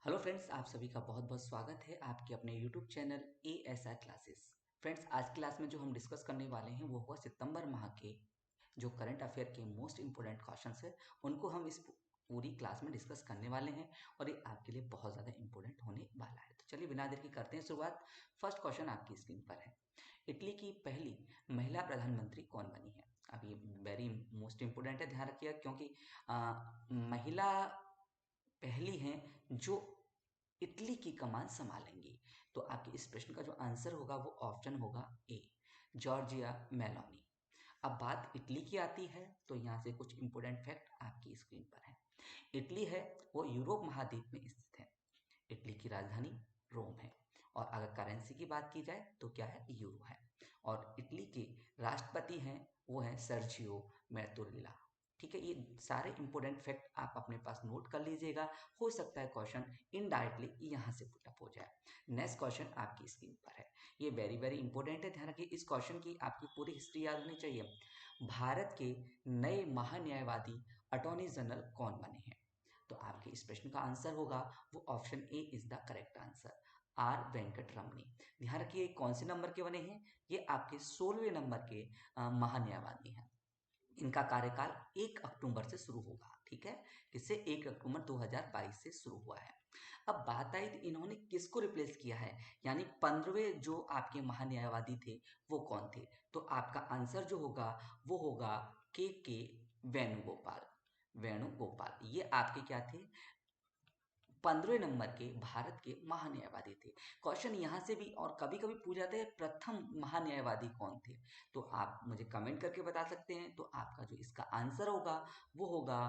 Hello friends, आप सभी का बहुत बहुत स्वागत है आपके अपने YouTube channel ASR classes. Friends, आज की क्लास में जो हम डिस्कस करने वाले हैं वो हुआ सितंबर माह के जो करंट अफेयर के मोस्ट इंपोर्टेंट क्वेश्चंस है उनको हम इस पूरी क्लास में डिस्कस करने वाले हैं और ये आपके लिए बहुत ज़्यादा इंपॉर्टेंट होने वाला है। तो चलिए बिना देर के करते हैं शुरुआत। फर्स्ट क्वेश्चन आपकी स्क्रीन पर है। इटली की पहली महिला प्रधानमंत्री कौन बनी है? अब ये वेरी मोस्ट इंपोर्टेंट है, ध्यान रखिएगा, क्योंकि महिला पहली हैं जो इटली की कमान संभालेंगी। तो आपके इस प्रश्न का जो आंसर होगा वो ऑप्शन होगा ए, जॉर्जिया मेलोनी। अब बात इटली की आती है तो यहाँ से कुछ इंपोर्टेंट फैक्ट आपकी स्क्रीन पर है। इटली है वो यूरोप महाद्वीप में स्थित है। इटली की राजधानी रोम है और अगर करेंसी की बात की जाए तो क्या है, यूरो है। और इटली के राष्ट्रपति हैं वो है सर्जियो मैतुरेला। ठीक है, ये सारे इंपॉर्टेंट फैक्ट आप अपने पास नोट कर लीजिएगा। हो सकता है क्वेश्चन इनडायरेक्टली यहाँ से पुटअप हो जाए। नेक्स्ट क्वेश्चन आपकी स्क्रीन पर है। ये वेरी वेरी इंपॉर्टेंट है, ध्यान रखिए। इस क्वेश्चन की आपकी पूरी हिस्ट्री याद होनी चाहिए। भारत के नए महान्यायवादी अटॉर्नी जनरल कौन बने हैं? तो आपके इस प्रश्न का आंसर होगा वो option a is the correct answer, R Venkat Ramani. ध्यान रखिए कौन से नंबर के बने हैं, ये आपके 16वें नंबर के महान्यायवादी हैं। इनका कार्यकाल 1 अक्टूबर से शुरू होगा। ठीक है, किससे? 1 अक्टूबर 2022 से शुरू हुआ है। अब बात आई तो इन्होंने किसको रिप्लेस किया है, यानी 15वें जो आपके महान्यायवादी थे वो कौन थे? तो आपका आंसर जो होगा वो होगा के वेणुगोपाल। वेणुगोपाल ये आपके क्या थे? 15वें नंबर के भारत के महान्यायवादी थे। क्वेश्चन यहाँ से भी और कभी कभी पूछ जाते हैं प्रथम महान्यायवादी कौन थे, तो आप मुझे कमेंट करके बता सकते हैं। तो आपका जो इसका आंसर होगा वो होगा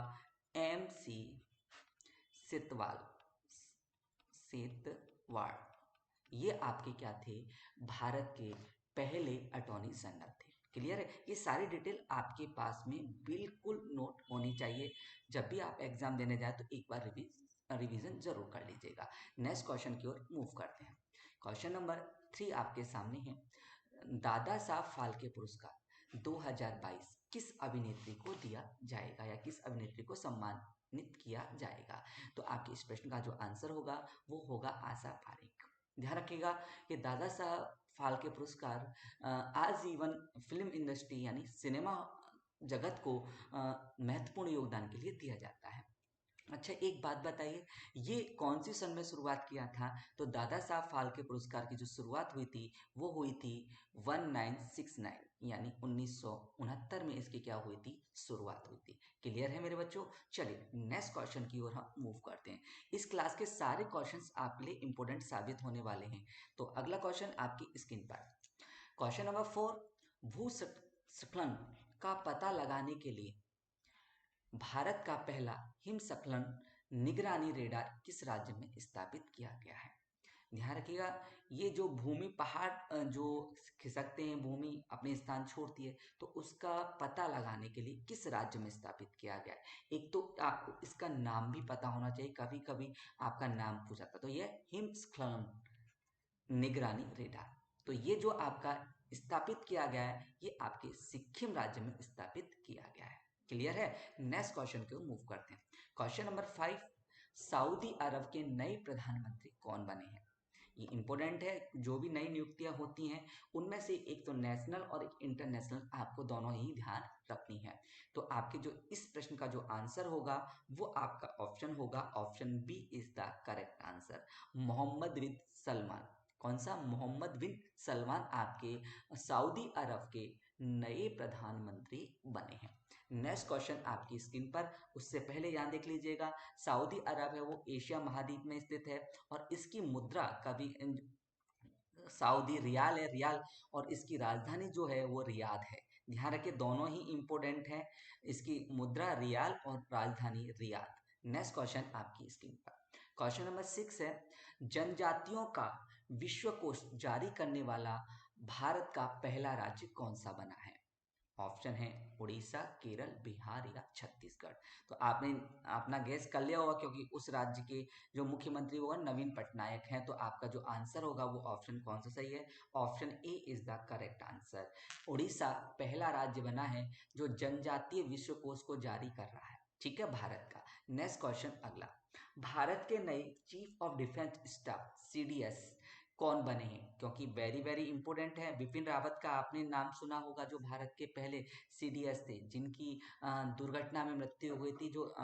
MC सेतवाल। सेतवाल ये आपके क्या थे? भारत के पहले अटॉर्नी जनरल थे। क्लियर है? ये सारी डिटेल आपके पास में बिल्कुल नोट होनी चाहिए। जब भी आप एग्जाम देने जाए तो एक बार रिवीजन जरूर कर लीजिएगा। नेक्स्ट क्वेश्चन की ओर मूव करते हैं। क्वेश्चन नंबर 3 आपके सामने है। दादा साहब फाल्के पुरस्कार 2022 किस अभिनेत्री को दिया जाएगा या किस अभिनेत्री को सम्मानित किया जाएगा? तो आपके इस प्रश्न का जो आंसर होगा वो होगा आशा पारेख। ध्यान रखिएगा कि दादा साहब फाल्के पुरस्कार आजीवन फिल्म इंडस्ट्री यानी सिनेमा जगत को महत्वपूर्ण योगदान के लिए दिया जाता है। अच्छा, एक बात बताइए, ये कौन सी सन में शुरुआत किया था? तो दादा साहब फाल्के पुरस्कार की जो शुरुआत हुई थी वो हुई थी 1969 यानी 1969 में इसकी क्या हुई थी? शुरुआत हुई थी। क्लियर है मेरे बच्चों? चलिए नेक्स्ट क्वेश्चन की ओर हम मूव करते हैं। इस क्लास के सारे क्वेश्चंस आपके लिए इंपॉर्टेंट साबित होने वाले हैं। तो अगला क्वेश्चन आपकी स्क्रीन पर। क्वेश्चन नंबर 4, भूस्खलन का पता लगाने के लिए भारत का पहला हिमस्खलन निगरानी रेडार किस राज्य में स्थापित किया गया है? ध्यान रखिएगा, ये जो भूमि पहाड़ जो खिसकते हैं, भूमि अपने स्थान छोड़ती है, तो उसका पता लगाने के लिए किस राज्य में स्थापित किया गया है? एक तो आपको इसका नाम भी पता होना चाहिए, कभी कभी आपका नाम पूछा था। तो ये हिमस्खलन निगरानी रेडार, तो ये जो आपका स्थापित किया गया है ये आपके सिक्किम राज्य में स्थापित किया गया है। क्लियर है? नेक्स्ट क्वेश्चन की ओर मूव करते हैं। क्वेश्चन नंबर 5, सऊदी अरब के नए प्रधानमंत्री कौन बने हैं? ये इंपॉर्टेंट है। जो भी नई नियुक्तियां होती हैं उनमें से एक तो नेशनल और एक इंटरनेशनल, आपको दोनों ही ध्यान रखनी है। तो आपके जो इस प्रश्न का जो आंसर होगा वो आपका ऑप्शन होगा option B is the correct answer, Mohammed bin Salman. कौन सा? मोहम्मद बिन सलमान आपके सऊदी अरब के नए प्रधानमंत्री बने हैं। नेक्स्ट क्वेश्चन आपकी स्क्रीन पर, उससे पहले यहाँ देख लीजिएगा, सऊदी अरब है वो एशिया महाद्वीप में स्थित है और इसकी मुद्रा कभी सऊदी रियाल है, रियाल, और इसकी राजधानी जो है वो रियाद है। ध्यान रखिए दोनों ही इंपॉर्टेंट है, इसकी मुद्रा रियाल और राजधानी रियाद। नेक्स्ट क्वेश्चन आपकी स्क्रीन पर। क्वेश्चन नंबर 6 है, जनजातियों का विश्वकोश जारी करने वाला भारत का पहला राज्य कौन सा बना है? ऑप्शन है उड़ीसा, केरल, बिहार या छत्तीसगढ़। तो आपने अपना गैस कर लिया होगा क्योंकि उस राज्य के जो मुख्यमंत्री वो नवीन पटनायक हैं। तो आपका जो आंसर होगा वो ऑप्शन कौन सा सही है? Option a is the correct answer. Orissa पहला राज्य बना है जो जनजातीय विश्वकोश को जारी कर रहा है। ठीक है, भारत का। नेक्स्ट क्वेश्चन अगला, भारत के नए chief of defence staff CDS कौन बने हैं? क्योंकि वेरी वेरी इंपॉर्टेंट है। बिपिन रावत का आपने नाम सुना होगा, जो भारत के पहले सीडीएस थे, जिनकी दुर्घटना में मृत्यु हुई थी, जो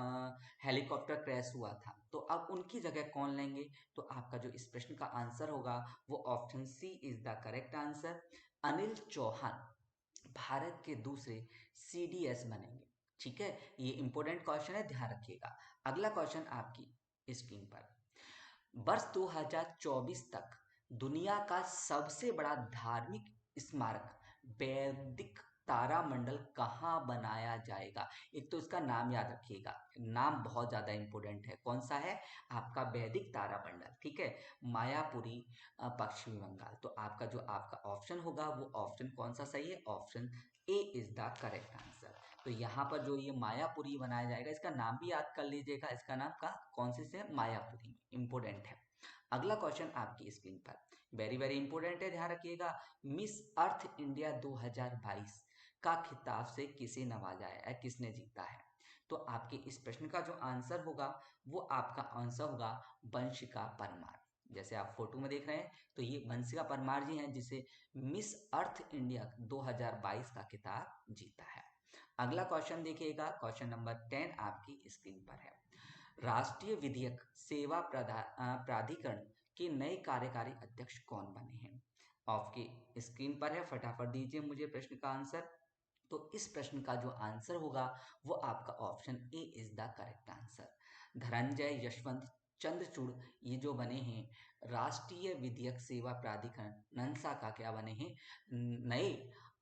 हेलीकॉप्टर क्रैश हुआ था। तो अब उनकी जगह कौन लेंगे? तो आपका जो इस प्रश्न का आंसर होगा वो option C is the correct answer. Anil Chauhan Bharat के दूसरे सीडीएस बनेंगे। ठीक है, ये इंपॉर्टेंट क्वेश्चन है, ध्यान रखिएगा। अगला क्वेश्चन आपकी स्क्रीन पर, वर्ष 2024 तक दुनिया का सबसे बड़ा धार्मिक स्मारक वैदिक तारामंडल कहाँ बनाया जाएगा? एक तो इसका नाम याद रखिएगा, नाम बहुत ज्यादा इंपॉर्टेंट है। कौन सा है? आपका वैदिक तारामंडल। ठीक है, मायापुरी, पश्चिमी बंगाल। तो आपका जो आपका ऑप्शन होगा वो ऑप्शन कौन सा सही है? Option a is the correct answer. तो यहाँ पर जो ये मायापुरी बनाया जाएगा, इसका नाम भी याद कर लीजिएगा। इसका नाम का कौन से मायापुरी, इंपोर्टेंट है। अगला क्वेश्चन आपकी स्क्रीन पर वेरी वेरी इंपोर्टेंट है, ध्यान रखिएगा। मिस अर्थ इंडिया 2022 का खिताब से किसे नवाजा है, किसने जीता है? तो आपके इस प्रश्न का जो आंसर होगा वो आपका आंसर होगा वंशिका परमार। जैसे आप फोटो में देख रहे हैं, तो ये वंशिका परमार जी हैं, जिसे मिस अर्थ इंडिया 2022 का खिताब जीता है। अगला क्वेश्चन देखिएगा, क्वेश्चन नंबर 10 आपकी स्क्रीन पर है। राष्ट्रीय विधिक सेवा प्राधिकरण के नए कार्यकारी अध्यक्ष कौन बने हैं? आपकी स्क्रीन पर है, फटाफट दीजिए मुझे प्रश्न का आंसर। तो इस प्रश्न का जो आंसर होगा वो आपका option a is the correct answer. Dhananjay Yashwant Chandrachud ये जो बने हैं राष्ट्रीय विधिक सेवा प्राधिकरण नंसा का क्या बने हैं? नए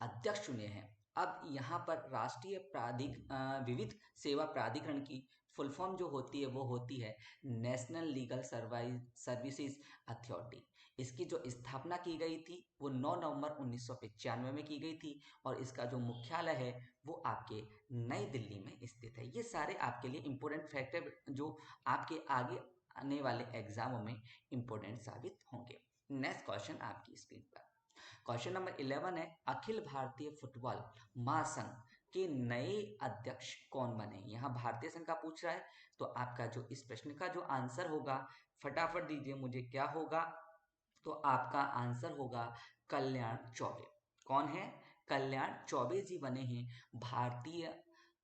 अध्यक्ष चुने हैं। अब यहाँ पर राष्ट्रीय विविध सेवा प्राधिकरण की फुल फॉर्म जो होती है वो होती है नेशनल लीगल सर्विसेज अथॉरिटी। इसकी जो स्थापना की गई थी वो 9 नवंबर 1995 में की गई थी, और इसका जो मुख्यालय है वो आपके नई दिल्ली में स्थित है। ये सारे आपके लिए इंपॉर्टेंट फैक्टर जो आपके आगे आने वाले एग्जामों में इंपॉर्टेंट साबित होंगे। नेक्स्ट क्वेश्चन आपकी स्क्रीन पर, क्वेश्चन नंबर 11 है, अखिल भारतीय फुटबॉल महासंघ के नए अध्यक्ष कौन बने? यहाँ भारतीय संघ का पूछ रहा है, तो आपका जो इस प्रश्न का जो आंसर होगा फटाफट दीजिए मुझे, क्या होगा? तो आपका आंसर होगा कल्याण चौबे। कौन है? कल्याण चौबे जी बने हैं भारतीय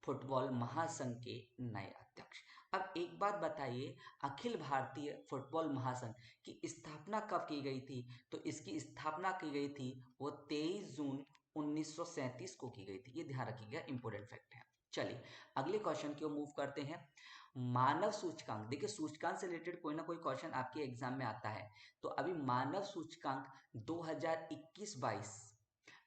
फुटबॉल महासंघ के नए अध्यक्ष। अब एक बात बताइए, अखिल भारतीय फुटबॉल महासंघ की स्थापना कब की गई थी? तो इसकी स्थापना की गई थी वो 23 जून 1937 को की गई थी। ये ध्यान रखिएगा, इंपोर्टेंट फैक्ट है। चलिए अगले क्वेश्चन की ओर मूव करते हैं। मानव सूचकांक, देखिए सूचकांक से रिलेटेड कोई ना कोई क्वेश्चन आपके एग्जाम में आता है। तो अभी मानव सूचकांक 2021-22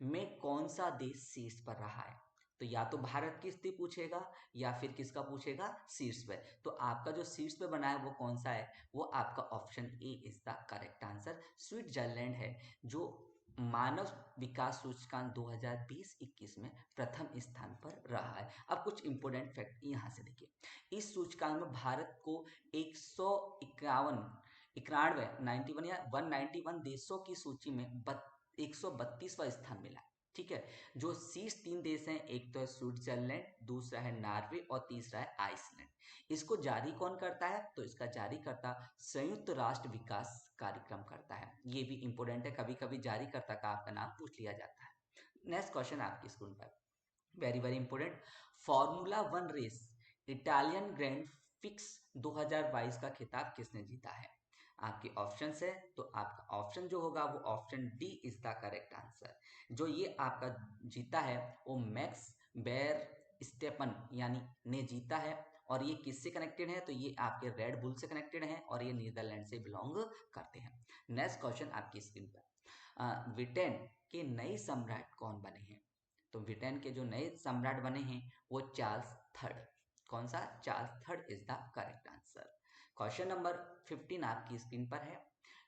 में कौन सा देश शीर्ष पर रहा है? तो या तो भारत की स्थिति पूछेगा या फिर किसका पूछेगा? शीर्ष पे। तो आपका जो शीर्ष पे बना है वो कौन सा है? वो आपका option a is the correct answer, Switzerland है, जो मानव विकास सूचकांक 2020-21 में प्रथम स्थान पर रहा है। अब कुछ इंपोर्टेंट फैक्ट यहाँ से देखिए, इस सूचकांक में भारत को 191 91 या 191 देशों की सूची में 132वां स्थान मिला है। ठीक है, जो शीर्ष 3 देश हैं, एक तो है स्विट्जरलैंड, दूसरा है नॉर्वे और तीसरा है आइसलैंड। इसको जारी कौन करता है? तो इसका जारी करता संयुक्त राष्ट्र विकास कार्यक्रम करता है। ये भी इंपॉर्टेंट है, कभी कभी जारी करता का आपका नाम पूछ लिया जाता है। नेक्स्ट क्वेश्चन आपकी स्क्रीन पर very very important, formula 1 race Italian grand prix 2022 का खिताब किसने जीता है? आपके ऑप्शन है, तो आपका ऑप्शन जो होगा वो option D is the correct answer. जो ये आपका जीता है वो मैक्स बेर स्टेपन यानी ने जीता है, और ये किससे कनेक्टेड है? तो ये आपके रेड बुल से कनेक्टेड है, और ये नीदरलैंड से बिलोंग करते हैं। नेक्स्ट क्वेश्चन आपकी स्क्रीन पर, ब्रिटेन के नए सम्राट कौन बने हैं? तो ब्रिटेन के जो नए सम्राट बने हैं वो चार्ल्स थर्ड। कौन सा? Charles third is the correct answer. Question number 15 आपकी स्क्रीन पर है,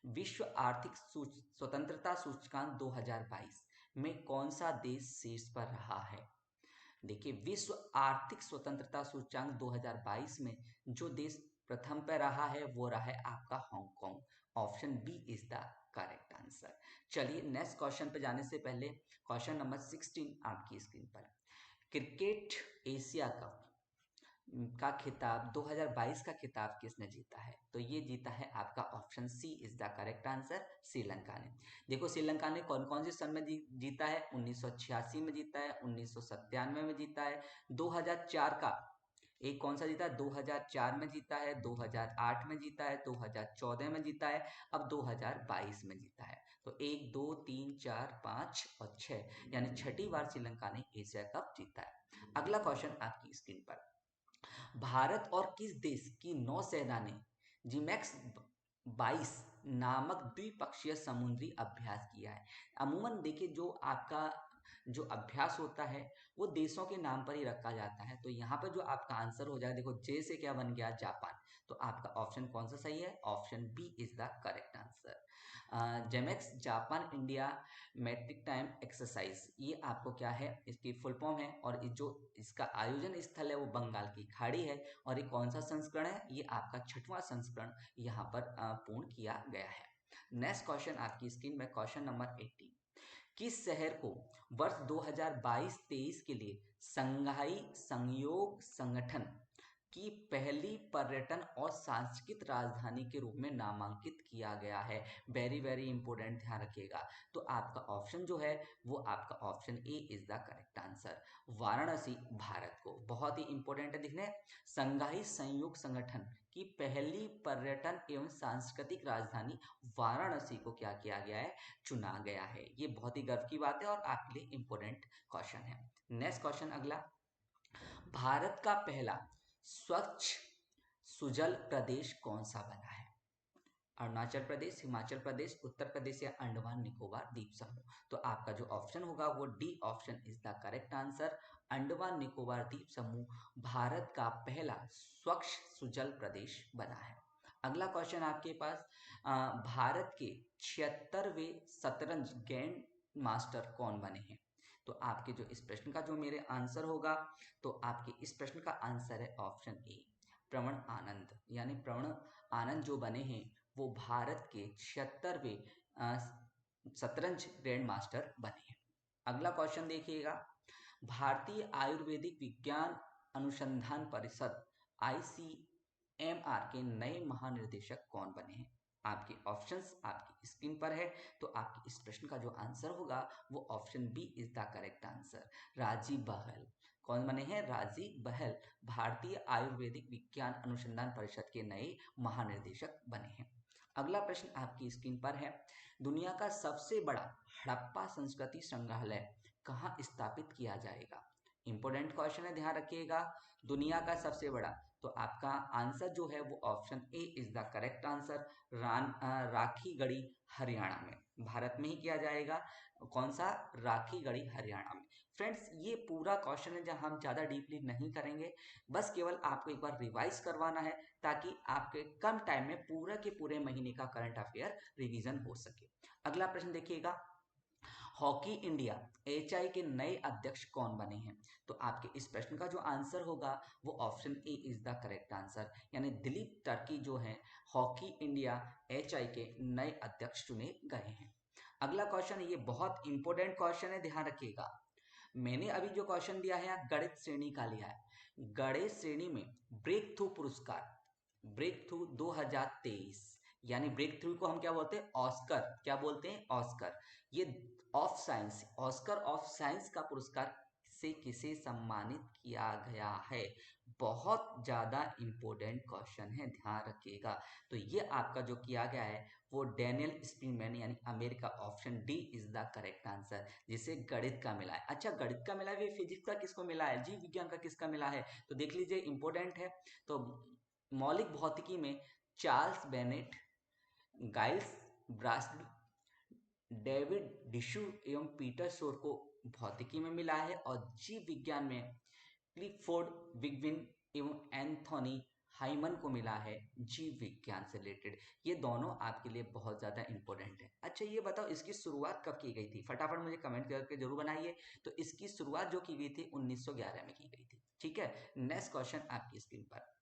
विश्व आर्थिक स्वतंत्रता सूचकांक 2022 में कौन सा देश शीर्ष पर रहा है? देखिए, विश्व आर्थिक स्वतंत्रता सूचकांक 2022 में जो देश प्रथम पर रहा है वो रहा है आपका Hong Kong. Option B is the correct answer. चलिए नेक्स्ट क्वेश्चन पे जाने से पहले क्वेश्चन नंबर 16 आपकी स्क्रीन पर, क्रिकेट एशिया कप का खिताब 2022 का खिताब किसने जीता है? तो ये जीता है आपका option C is the correct answer, Sri Lanka ने। देखो श्रीलंका ने कौन कौन से सन में जीता है? 1986 में जीता है, 1997 में जीता है, 2004 का एक कौन सा जीता है? 2004 में जीता है, 2008 में जीता है, 2014 में जीता है, अब 2022 में जीता है। तो 1 2 3 4 5 और 6, यानी छठी बार श्रीलंका ने एशिया कप जीता है। अगला क्वेश्चन आपकी स्क्रीन पर, भारत और किस देश की नौसेना ने जिमैक्स 22 नामक द्विपक्षीय समुद्री अभ्यास किया है? अमूमन देखिए जो आपका जो अभ्यास होता है वो देशों के नाम पर ही रखा जाता है, तो यहाँ पर जो आपका आंसर हो जाएगा, देखो जे से क्या बन गया? जापान। तो आपका ऑप्शन कौन सा सही है? Option B is the correct answer. JIMEX Japan India maritime exercise, ये आपको क्या है? इसकी फुल फॉर्म है, और जो इसका आयोजन स्थल है वो बंगाल की खाड़ी है, और ये कौन सा संस्करण है? ये आपका 6वां संस्करण यहाँ पर पूर्ण किया गया है। नेक्स्ट क्वेश्चन आपकी स्क्रीन में, क्वेश्चन नंबर 18, किस शहर को वर्ष 2022-23 के लिए संघाई सहयोग संगठन की पहली पर्यटन और सांस्कृतिक राजधानी के रूप में नामांकित किया गया है? वेरी वेरी इंपॉर्टेंट, ध्यान रखिएगा। तो आपका ऑप्शन जो है वो आपका option a is the correct answer, Varanasi Bharat को। बहुत ही इंपॉर्टेंट है दिखने, संघाई सहयोग संगठन की पहली पर्यटन एवं सांस्कृतिक राजधानी वाराणसी को क्या किया गया है? चुना गया है। ये बहुत ही गर्व की बात है और आपके लिए इंपॉर्टेंट क्वेश्चन है। नेक्स्ट क्वेश्चन अगला, भारत का पहला स्वच्छ सुजल प्रदेश कौन सा बना है? अरुणाचल प्रदेश, हिमाचल प्रदेश, उत्तर प्रदेश या अंडमान निकोबार द्वीप समूह? तो आपका जो ऑप्शन होगा वो D option is the correct answer, Andaman Nicobar द्वीप समूह भारत का पहला स्वच्छ सुजल प्रदेश बना है। अगला क्वेश्चन आपके पास, भारत के 76वें शतरंज ग्रैंड मास्टर कौन बने हैं? तो आपके जो इस प्रश्न का जो मेरे आंसर होगा, तो आपके इस प्रश्न का आंसर है ऑप्शन ए, प्रवण आनंद। यानी प्रवण आनंद जो बने हैं वो भारत के 76वें शतरंज ग्रैंड मास्टर बने हैं। अगला क्वेश्चन देखिएगा, भारतीय आयुर्वेदिक विज्ञान अनुसंधान परिषद ICMR के नए महानिर्देशक कौन बने हैं? आपके ऑप्शंस आपकी स्क्रीन पर है, तो आपके इस प्रश्न का जो आंसर होगा वो option B is the correct answer, Rajiv Bahl. कौन बने हैं? राजीव बहल भारतीय आयुर्वेदिक विज्ञान अनुसंधान परिषद के नए महानिर्देशक बने हैं। अगला प्रश्न आपकी स्क्रीन पर है, दुनिया का सबसे बड़ा हड़प्पा संस्कृति संग्रहालय कहाँ स्थापित किया जाएगा? इंपोर्टेंट क्वेश्चन है, ध्यान रखिएगा। दुनिया का सबसे बड़ा, तो आपका आंसर जो है वो option a is the correct answer, Rakhigarhi Haryana में, भारत में ही किया जाएगा। कौन सा? राखीगढ़ी हरियाणा में। फ्रेंड्स ये पूरा क्वेश्चन है जहां हम ज्यादा डीपली नहीं करेंगे, बस केवल आपको एक बार रिवाइज करवाना है ताकि आपके कम टाइम में पूरे के पूरे महीने का करंट अफेयर रिवीजन हो सके। अगला प्रश्न देखिएगा, हॉकी इंडिया HI के नए अध्यक्ष कौन बने हैं? तो आपके इस प्रश्न का जो आंसर होगा वो option a is the correct answer, यानी दिलीप टर्की जो है हॉकी इंडिया HI के नए अध्यक्ष चुने गए हैं। अगला क्वेश्चन, ये बहुत इंपॉर्टेंट क्वेश्चन है, ध्यान रखिएगा। मैंने अभी जो क्वेश्चन दिया है गणित श्रेणी का लिया है, गणित श्रेणी में ब्रेक थ्रू पुरस्कार, ब्रेक थ्रू 2023, यानी ब्रेक थ्रू को हम क्या बोलते हैं? ऑस्कर। क्या बोलते हैं? ऑस्कर। ये of science, Oscar of science का पुरस्कार से किसे सम्मानित किया गया है? बहुत ज्यादा इंपॉर्टेंट क्वेश्चन है, ध्यान रखिएगा। तो ये आपका जो किया गया है वो डेनियल स्पीनमैन यानी America, option D is the correct answer, जिसे गणित का मिला है। अच्छा गणित का मिला है, फिजिक्स का किसको मिला है? जीव विज्ञान का किसका मिला है? तो देख लीजिए, इंपॉर्टेंट है। तो मौलिक भौतिकी में चार्ल्स बेनेट, गाइल्स ब्रास्ली, डेविड डिशू एवं पीटर शोर को भौतिकी में मिला है, और जीव विज्ञान में क्लिफोर्ड विगविन एवं एंथोनी हाइमन को मिला है जीव विज्ञान से रिलेटेड। ये दोनों आपके लिए बहुत ज्यादा इंपॉर्टेंट है। अच्छा ये बताओ इसकी शुरुआत कब की गई थी? फटाफट मुझे कमेंट करके जरूर बनाइए। तो इसकी शुरुआत जो की गई थी 1911 में की गई थी। ठीक है, नेक्स्ट क्वेश्चन आपकी स्क्रीन पर,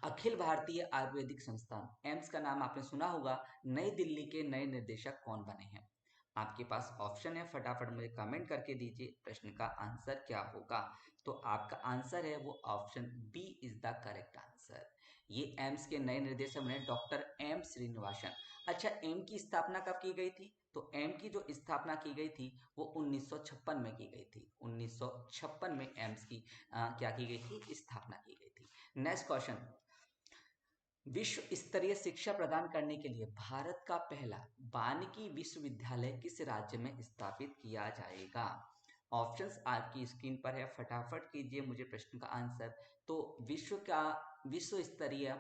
अखिल भारतीय आयुर्वेदिक संस्थान एम्स का नाम आपने सुना होगा, नई दिल्ली के नए निर्देशक कौन बने हैं? आपके पास ऑप्शन है, फटाफट मुझे कमेंट करके दीजिए प्रश्न का आंसर क्या होगा। तो आपका आंसर है वो option B is the correct answer. ये एम्स के नए निर्देशक बने डॉक्टर एम श्रीनिवासन। अच्छा, एम की स्थापना कब की गई थी? तो एम की जो स्थापना की गई थी वो 1956 में की गई थी। 1956 में एम्स की क्या की गई थी? स्थापना की गई थी। नेक्स्ट क्वेश्चन, विश्व स्तरीय शिक्षा प्रदान करने के लिए भारत का पहला वानिकी विश्वविद्यालय किस राज्य में स्थापित किया जाएगा? ऑप्शंस आपकी स्क्रीन पर है, फटाफट कीजिए मुझे प्रश्न का आंसर। तो विश्व स्तरीय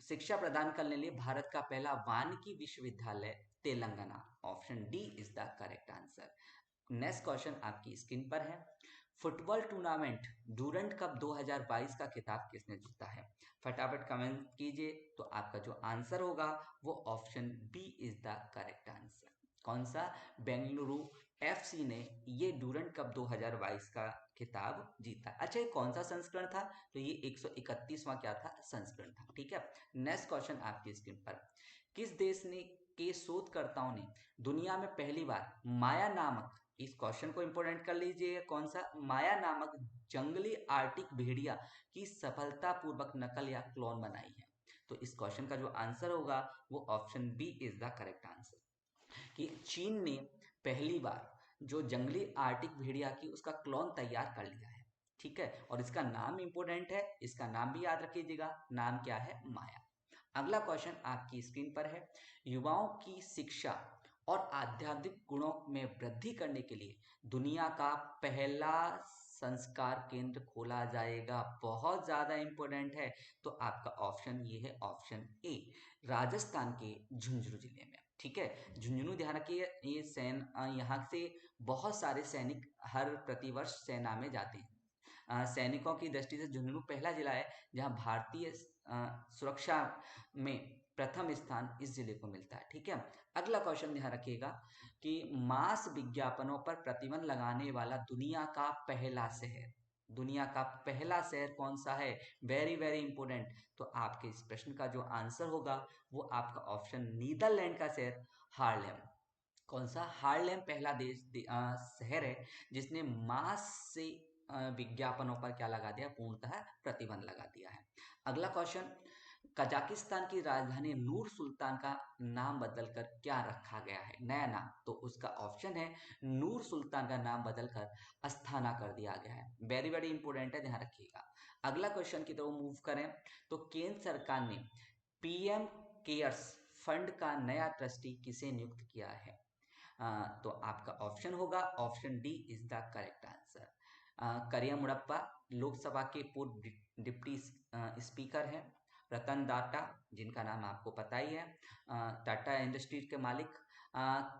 शिक्षा प्रदान करने के लिए भारत का पहला वानिकी विश्वविद्यालय Telangana, option D is the correct answer. Next question आपकी स्क्रीन पर है, फुटबॉल टूर्नामेंट डूरंट कप 2022 का खिताब किसने जीता है? फटाफट कमेंट कीजिए। तो आपका जो आंसर होगा वो option B is the correct answer. कौन सा? बेंगलुरु एफसी ने ये डूरंट कप 2022 का खिताब जीता। अच्छा, ये कौन सा संस्करण था? तो ये 131वां क्या था? संस्करण था। ठीक है। नेक्स्ट क्वेश्चन आपकी स्क्रीन पर, किस देश ने के शोधकर्ताओं ने दुनिया में पहली बार माया नामक, इस क्वेश्चन को इंपोर्टेंट कर लीजिए, कौन सा? माया नामक जंगली आर्टिक भेड़िया की सफलतापूर्वक नकल या क्लोन बनाई है? तो इस क्वेश्चन का जो आंसर होगा वो option B is the correct answer, कि चीन ने पहली बार जो जंगली आर्टिक भेड़िया की उसका क्लोन तैयार कर लिया है। ठीक है, और इसका नाम इंपोर्टेंट है, इसका नाम भी याद रखिएगा, नाम क्या है? माया। अगला क्वेश्चन आपकी स्क्रीन पर है, युवाओं की शिक्षा और आध्यात्मिक गुणों में वृद्धि करने के लिए दुनिया का पहला संस्कार केंद्र खोला जाएगा। बहुत ज्यादा इंपॉर्टेंट है। तो आपका ऑप्शन ये है, ऑप्शन ए, राजस्थान के झुंझुनू जिले में। ठीक है, झुंझुनू ध्यान रखिए, ये यहाँ से बहुत सारे सैनिक हर प्रतिवर्ष सेना में जाते हैं। सैनिकों की दृष्टि से झुंझुनू पहला जिला है जहां भारतीय सुरक्षा में प्रथम स्थान इस जिले को मिलता है। ठीक है। अगला क्वेश्चन ध्यान रखिएगा कि मास विज्ञापनों पर प्रतिबंध लगाने वाला दुनिया का पहला शहर, दुनिया का पहला शहर कौन सा है? Very very important. तो आपके इस प्रश्न का जो आंसर होगा वो आपका ऑप्शन नीदरलैंड का शहर हार्लेम। कौन सा? हार्लेम पहला शहर है जिसने मास से विज्ञापनों पर क्या लगा दिया? पूर्णतः प्रतिबंध लगा दिया है। अगला क्वेश्चन, कजाकिस्तान की राजधानी नूर सुल्तान का नाम बदलकर क्या रखा गया है? नया नाम। तो उसका ऑप्शन है नूर सुल्तान का नाम बदलकर अस्थाना कर दिया गया है। वेरी वेरी इंपोर्टेंट है, ध्यान रखिएगा। अगला क्वेश्चन की तरफ मूव करें तो केंद्र सरकार ने पीएम केयर्स फंड का नया ट्रस्टी किसे नियुक्त किया है? तो आपका ऑप्शन होगा option D is the correct answer. करिया मुड़प्पा लोकसभा के पूर्व डिप्टी स्पीकर हैं। रतन टाटा, जिनका नाम आपको पता ही है, टाटा इंडस्ट्रीज के मालिक।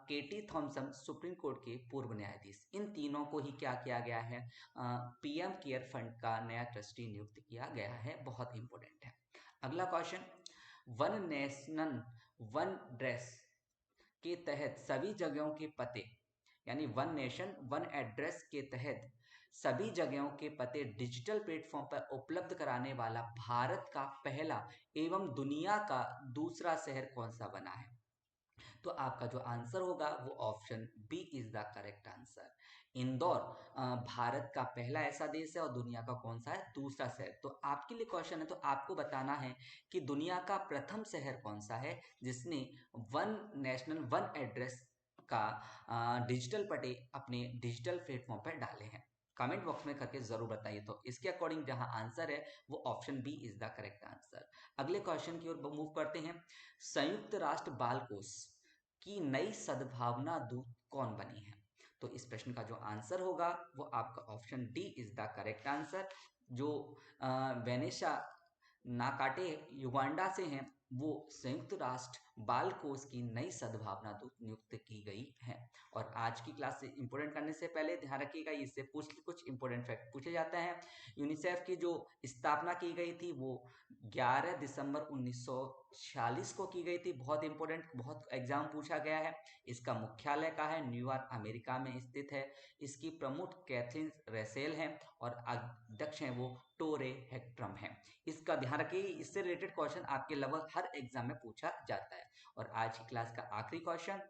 केटी थॉमसन, सुप्रीम कोर्ट के पूर्व न्यायाधीश। इन तीनों को ही क्या किया गया है? पीएम केयर फंड का नया ट्रस्टी नियुक्त किया गया है। बहुत इंपॉर्टेंट है। अगला question, one national one dress के तहत सभी जगहों के पते, यानी वन नेशन वन एड्रेस के तहत सभी जगहों के पते डिजिटल प्लेटफॉर्म पर उपलब्ध कराने वाला भारत का पहला एवं दुनिया का दूसरा शहर कौन सा बना है? तो आपका जो आंसर होगा वो option B is the correct answer. Indore Bharat का पहला ऐसा देश है और दुनिया का कौन सा है? दूसरा शहर। तो आपके लिए क्वेश्चन है, तो आपको बताना है कि दुनिया का प्रथम शहर कौन सा है जिसने वन नेशनल वन एड्रेस का डिजिटल पटे अपने डिजिटल प्लेटफॉर्म पर डाले हैं। कमेंट बॉक्स में करके जरूर बताइए। तो इसके अकॉर्डिंग जहां आंसर है वो option B is the correct answer. अगले क्वेश्चन की ओर मूव करते हैं, संयुक्त राष्ट्र बाल कोष की नई सद्भावना दूत कौन बनी है? तो इस प्रश्न का जो आंसर होगा वो आपका option D is the correct answer. जो वेनेशा नाकाटे युगांडा से हैं, वो संयुक्त राष्ट्र बाल कोष की नई सद्भावना दूत नियुक्त की गई है। और आज की क्लास से इंपोर्टेंट करने से पहले ध्यान रखिएगा, इससे कुछ इंपोर्टेंट फैक्ट पूछे जाते हैं। यूनिसेफ की जो स्थापना की गई थी वो 11 दिसंबर 1946 को की गई थी। बहुत इंपॉर्टेंट, बहुत एग्जाम पूछा गया है। इसका मुख्यालय कहाँ है? न्यूयॉर्क अमेरिका में स्थित है। इसकी प्रमुख कैथरीन रेसेल हैं और अध्यक्ष हैं वो टोरे हेक्ट्रम है। इसका ध्यान रखिए, इससे रिलेटेड क्वेश्चन आपके लगभग हर एग्जाम में पूछा जाता है। और आज की क्लास का आखिरी क्वेश्चन,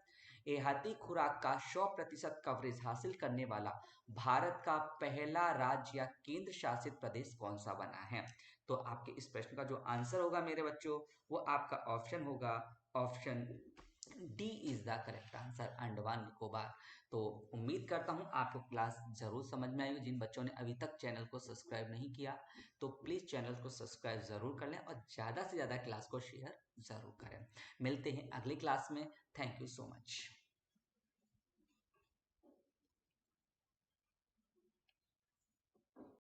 एहतियाती खुराक का 100% कवरेज हासिल करने वाला भारत का पहला राज्य या केंद्र शासित प्रदेश कौन सा बना है? तो आपके इस प्रश्न का जो आंसर होगा मेरे बच्चों, वो आपका ऑप्शन होगा, option D is the correct answer, Andaman Nicobar. तो उम्मीद करता हूँ आपको क्लास जरूर समझ में आई। जिन बच्चों ने अभी तक चैनल को सब्सक्राइब नहीं किया तो प्लीज चैनल को सब्सक्राइब जरूर कर लें और ज्यादा से ज्यादा क्लास को शेयर जरूर करें। मिलते हैं अगली क्लास में। Thank you so much.